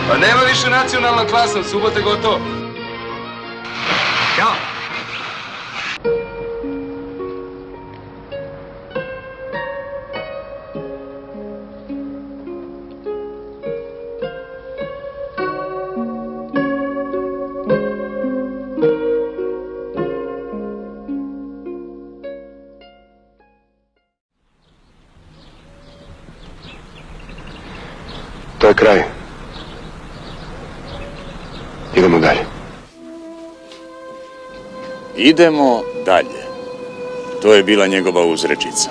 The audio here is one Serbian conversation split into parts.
Pa nema više nacionalna klasa, od subote gotovo. Ćao. To je kraj. Idemo dalje. Idemo dalje. To je bila njegova uzrečica.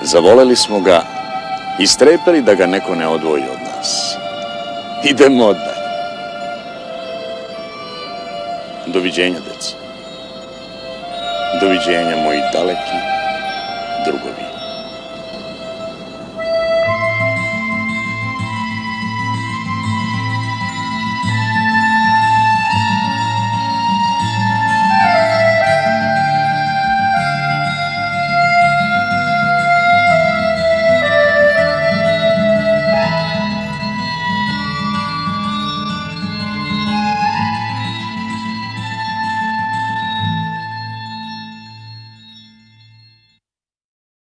Zavoleli smo ga i strepeli da ga neko ne odvoji od nas. Idemo dalje. Doviđenja, deco. Doviđenja, moji daleki